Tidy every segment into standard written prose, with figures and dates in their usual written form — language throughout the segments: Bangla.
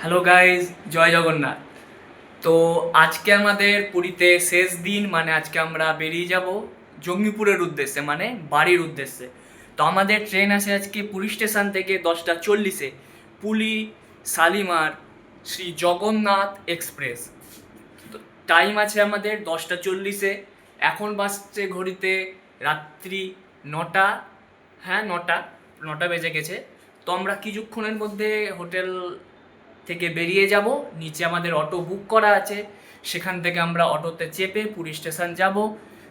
হ্যালো গাইজ, জয় জগন্নাথ। তো আজকে আমাদের পুরীতে শেষ দিন, মানে আজকে আমরা বেরিয়ে যাব জঙ্গিপুরের উদ্দেশ্যে, মানে বাড়ির উদ্দেশ্যে। তো আমাদের ট্রেন আছে আজকে পুরী স্টেশন থেকে 10টা 40-এ, পুরী শালিমার শ্রী জগন্নাথ এক্সপ্রেস। তো টাইম আছে আমাদের 10টা 40-এ। এখন বাজছে ঘড়িতে রাত্রি 9টা। হ্যাঁ, 9টা বেজে গেছে। তো আমরা কিছুক্ষণের মধ্যে হোটেল থেকে বেরিয়ে যাব। নিচে আমাদের অটো বুক করা আছে, সেখান থেকে আমরা অটোতে চেপে পুরী স্টেশন যাব।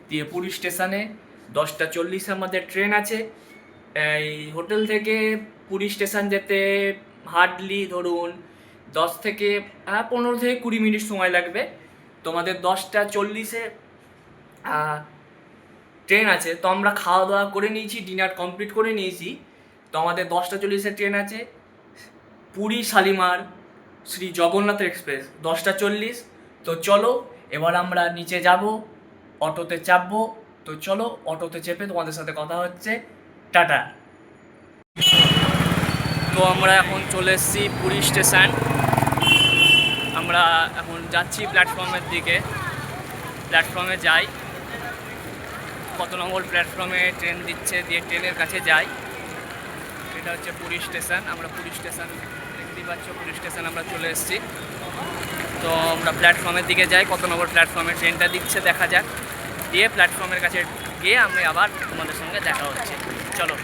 দিয়ে পুরী স্টেশনে 10টা 40-এ আমাদের ট্রেন আছে। এই হোটেল থেকে পুরী স্টেশন যেতে হার্ডলি ধরুন 15 থেকে 20 মিনিট সময় লাগবে। তোমাদের 10টা 40-এ ট্রেন আছে। তো আমরা খাওয়া দাওয়া করে নিয়েছি, ডিনার কমপ্লিট করে নিয়েছি। তো আমাদের 10টা 40-এ ট্রেন আছে পুরী শালিমার শ্রী জগন্নাথ এক্সপ্রেস 10টা 40। তো চলো এবার আমরা নিচে যাব, অটোতে চাপবো। তো চলো অটোতে চেপে তোমাদের সাথে কথা হচ্ছে। টাটা। তো আমরা এখন চলে এসেছি পুরী স্টেশন। আমরা এখন যাচ্ছি প্ল্যাটফর্মের দিকে। প্ল্যাটফর্মে যাই, কত নম্বর প্ল্যাটফর্মে ট্রেন দিচ্ছে, দিয়ে ট্রেনের কাছে যাই। এটা হচ্ছে পুরী স্টেশন। আমরা পুরী স্টেশন দেখতেই পাচ্ছ, পুরী স্টেশন আমরা চলে এসেছি। তো আমরা প্ল্যাটফর্মের দিকে যাই, কত নম্বর প্ল্যাটফর্মে ট্রেনটা দিচ্ছে দেখা যাক। দিয়ে প্ল্যাটফর্মের কাছে গিয়ে আমি আবার তোমাদের সঙ্গে দেখা হচ্ছে। চলো।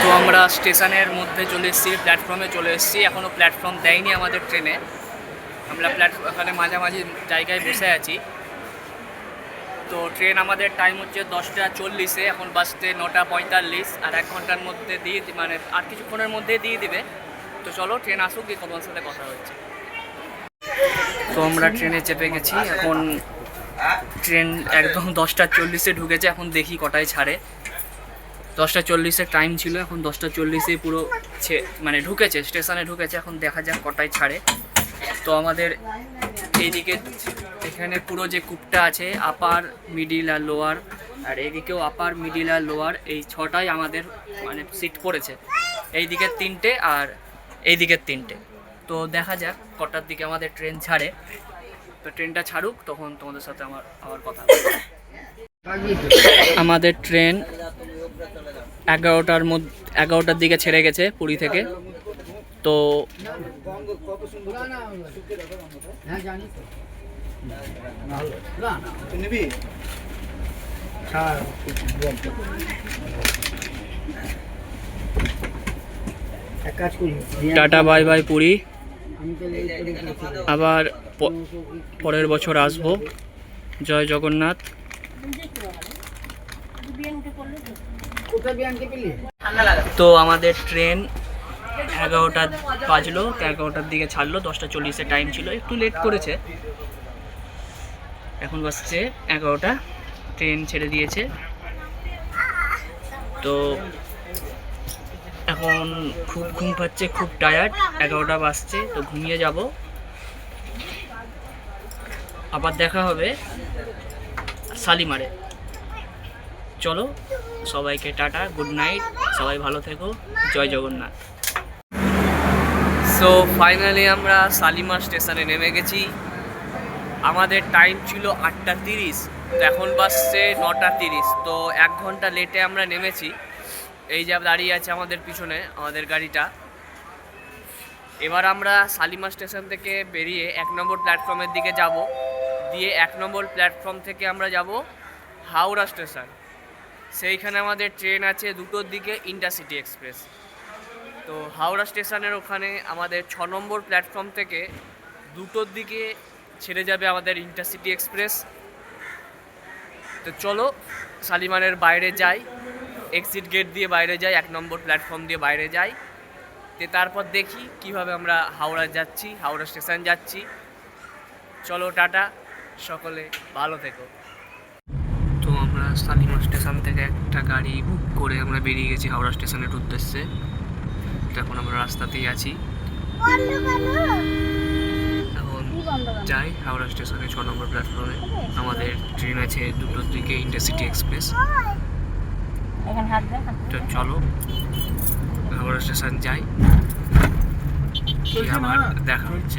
তো আমরা স্টেশনের মধ্যে চলে এসেছি, প্ল্যাটফর্মে চলে এসেছি। এখনও প্ল্যাটফর্ম দেয়নি আমাদের ট্রেনে। আমরা ওখানে মাঝামাঝি জায়গায় বসে আছি। তো ট্রেন আমাদের টাইম হচ্ছে 10টা 40-এ, এখন বাজতে 9টা 45, আর 1 ঘন্টার মধ্যে মানে আর কিছুক্ষণের মধ্যে দিয়ে দিবে। তো চলো ট্রেন আসুক, গিয়ে তোমার সাথে কথা হচ্ছে। তো আমরা ট্রেনে চেপে গেছি। এখন ট্রেন একদম 10টা 40-এ ঢুকেছে। এখন দেখি কটায় ছাড়ে। 10টা 40-এর টাইম ছিল, এখন 10টা 40-এ পুরো মানে ঢুকেছে, স্টেশনে ঢুকেছে। এখন দেখা যাক কটায় ছাড়ে। তো আমাদের এইদিকে এখানে পুরো যে কূপটা আছে, আপার, মিডিল আর লোয়ার, আর এইদিকেও আপার, মিডিল আর লোয়ার, এই 6টাই আমাদের মানে সিট পড়েছে। এই দিকের 3টে আর এই দিকের 3টে। তো দেখা যাক কটার দিকে আমাদের ট্রেন ছাড়ে। তো ট্রেনটা ছাড়ুক, তখন তোমাদের সাথে আমার আবার কথা হবে। আমাদের ট্রেন 11টার দিকে ছেড়ে গেছে পুরী থেকে। তো টাটা বাই বাই পুরী। আবার পরের বছর আসবো। জয় জগন্নাথ। তো আমাদের ট্রেন 11টা বাজলো, 11টার দিকে ছাড়লো। 10টা 40-এর টাইম ছিল, একটু লেট করেছে। এখন বাজছে 11টা, ট্রেন ছেড়ে দিয়েছে। তো এখন খুব ঘুম পাচ্ছে, খুব টায়ার্ড। 11টা বাজছে, তো ঘুমিয়ে যাব। আবার দেখা হবে শালিমারে। চলো, সবাইকে টাটা, গুড নাইট, সবাই ভালো থেকো, জয় জগন্নাথ। সো ফাইনালি আমরা শালিমার স্টেশনে নেমে গেছি। আমাদের টাইম ছিল 8টা 30, তো এখন বাজছে 9টা 30। তো 1 ঘন্টা লেটে আমরা নেমেছি। এই যে দাঁড়িয়ে আছে আমাদের পিছনে আমাদের গাড়িটা। এবার আমরা শালিমার স্টেশন থেকে বেরিয়ে 1 নম্বর প্ল্যাটফর্মের দিকে যাব। দিয়ে 1 নম্বর প্ল্যাটফর্ম থেকে আমরা যাব হাওড়া স্টেশন। সেইখানে আমাদের ট্রেন আছে 2টোর দিকে, ইন্টারসিটি এক্সপ্রেস। তো হাওড়া স্টেশনের ওখানে আমাদের 6 নম্বর প্ল্যাটফর্ম থেকে 2টোর দিকে ছেড়ে যাবে আমাদের ইন্টারসিটি এক্সপ্রেস। তো চলো শালিমারের বাইরে যাই, এক্সিট গেট দিয়ে বাইরে যাই, 1 নম্বর প্ল্যাটফর্ম দিয়ে বাইরে যাই। তো তারপর দেখি কিভাবে আমরা হাওড়া যাচ্ছি, হাওড়া স্টেশন যাচ্ছি। চলো টাটা, সকলে ভালো থেকো। তো আমরা শালিমার স্টেশন থেকে একটা গাড়ি বুক করে আমরা বেরিয়ে গেছি হাওড়া স্টেশনের উদ্দেশ্যে। এখন আমরা রাস্তাতেই আছি। এখন যাই হাওড়া স্টেশনে 6 নম্বর প্ল্যাটফর্মে। আমাদের ট্রেন আছে 2টোর দিকে, ইন্টারসিটি এক্সপ্রেস। তো চলো হাওড়া স্টেশন যাই। দেখি আবার দেখা হচ্ছে।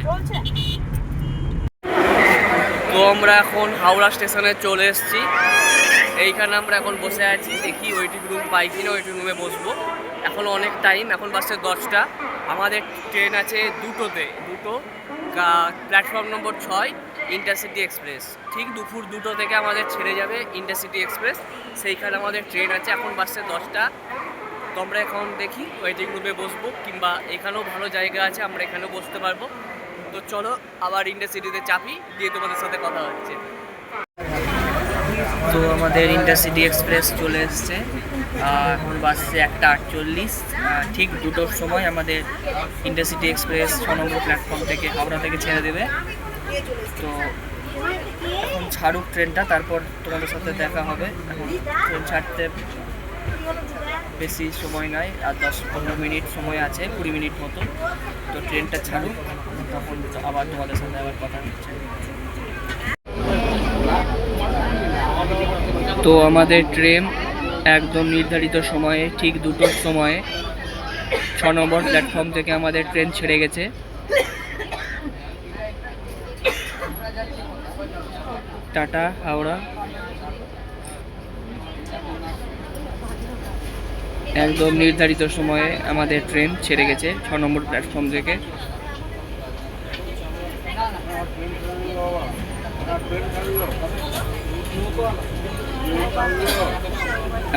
তো আমরা এখন হাওড়া স্টেশনে চলে এসেছি। এইখানে আমরা এখন বসে আছি, দেখি ওয়েটিং রুম পাই কিনা, ওয়েটিং রুমে বসবো। এখন অনেক টাইম, এখন বাসে 10টা। আমাদের ট্রেন আছে দুটো প্ল্যাটফর্ম নম্বর 6 ইন্টারসিটি এক্সপ্রেস। ঠিক দুপুর 2টো থেকে আমাদের ছেড়ে যাবে ইন্টারসিটি এক্সপ্রেস, সেইখানে আমাদের ট্রেন আছে। এখন বাসে 10টা। তো আমরা এখন দেখি ওয়েটিং রুমে বসবো, কিংবা এখানেও ভালো জায়গা আছে, আমরা এখানেও বসতে পারবো। তো চলো আবার ইন্টারসিটিতে চাপি, দিয়ে তোমাদের সাথে কথা হচ্ছে। তো আমাদের ইন্টারসিটি এক্সপ্রেস চলে এসছে। এখন বাসছে 1:48। ঠিক 2টোর সময় আমাদের ইন্টারসিটি এক্সপ্রেস 6 নম্বর প্ল্যাটফর্ম থেকে হাওড়া থেকে ছেড়ে দেবে। তো এখন ছাড়ুক ট্রেনটা, তারপর তোমাদের সাথে দেখা হবে। এখন ট্রেন ছাড়তে বেশি সময় নাই, আর 10-15 মিনিট সময় আছে, 20 মিনিট মতো। তো ট্রেনটা ছাড়ুক, তখন আবার তোমাদের সাথে আবার কথা হচ্ছে। তো আমাদের ট্রেন একদম নির্ধারিত সময়ে, ঠিক 2টোর সময়ে 6 নম্বর প্ল্যাটফর্ম থেকে আমাদের ট্রেন ছেড়ে গেছে। টাটা হাওড়া। একদম নির্ধারিত সময়ে আমাদের ট্রেন ছেড়ে গেছে 6 নম্বর প্ল্যাটফর্ম থেকে।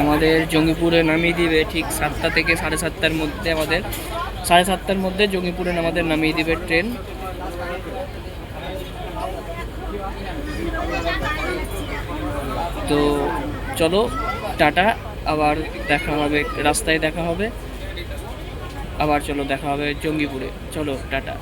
আমাদের জঙ্গিপুরে নামিয়ে দিবে ঠিক 7টা থেকে 7:30টার মধ্যে। আমাদের 7:30টার মধ্যে জঙ্গিপুরে আমাদের নামিয়ে দিবে ট্রেন। তো চলো টাটা, আবার দেখা হবে রাস্তায়, দেখা হবে আবার। চলো দেখা হবে জঙ্গিপুরে, চলো টাটা।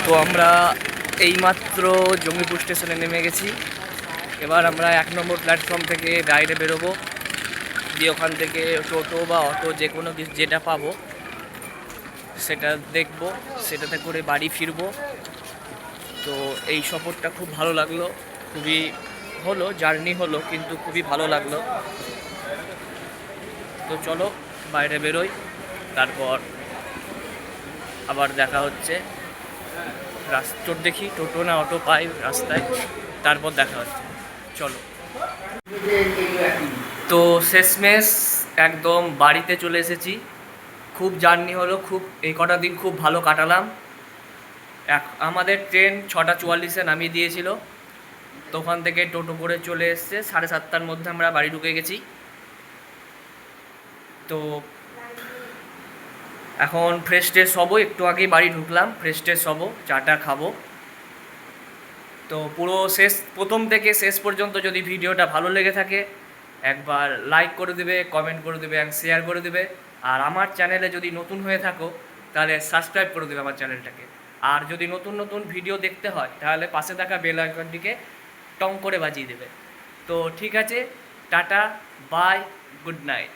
তো আমরা এইমাত্র জঙ্গিপুর স্টেশনে নেমে গেছি। এবার আমরা 1 নম্বর প্ল্যাটফর্ম থেকে বাইরে বেরোবো, দিয়ে ওখান থেকে টোটো বা অটো যে কোনো কিছু যেটা পাবো সেটা দেখব, সেটাতে করে বাড়ি ফিরবো। তো এই সফরটা খুব ভালো লাগলো, খুবই হলো জার্নি হলো, কিন্তু খুবই ভালো লাগলো। তো চলো বাইরে বেরোই, তারপর আবার দেখা হচ্ছে। রাস্তা দেখি টোটো না অটো পাই রাস্তায়, তারপর দেখা হচ্ছে। চলো। তো শেষমেশ একদম বাড়িতে চলে এসেছি। খুব জার্নি হলো, খুব এই কটা দিন খুব ভালো কাটালাম। আমাদের ট্রেন 6:44-এ নামিয়ে দিয়েছিল, তো ওখান থেকে টোটো করে চলে এসছে। 7:30টার মধ্যে আমরা বাড়ি ঢুকে গেছি। তো এখন ফ্রেশ ট্রেশ হবো, একটু আগেই বাড়ি ঢুকলাম, ফ্রেশ ট্রেশ হবো, চাটা খাবো। তো পুরো প্রথম থেকে শেষ পর্যন্ত যদি ভিডিওটা ভালো লেগে থাকে, একবার লাইক করে দেবে, কমেন্ট করে দেবে, এবং শেয়ার করে দেবে। আর আমার চ্যানেলে যদি নতুন হয়ে থাকো তাহলে সাবস্ক্রাইব করে দেবে আমার চ্যানেলটাকে। আর যদি নতুন নতুন ভিডিও দেখতে হয় তাহলে পাশে থাকা বেল আইকনটিকে টং করে বাজিয়ে দেবে। তো ঠিক আছে, টাটা, বাই, গুড নাইট।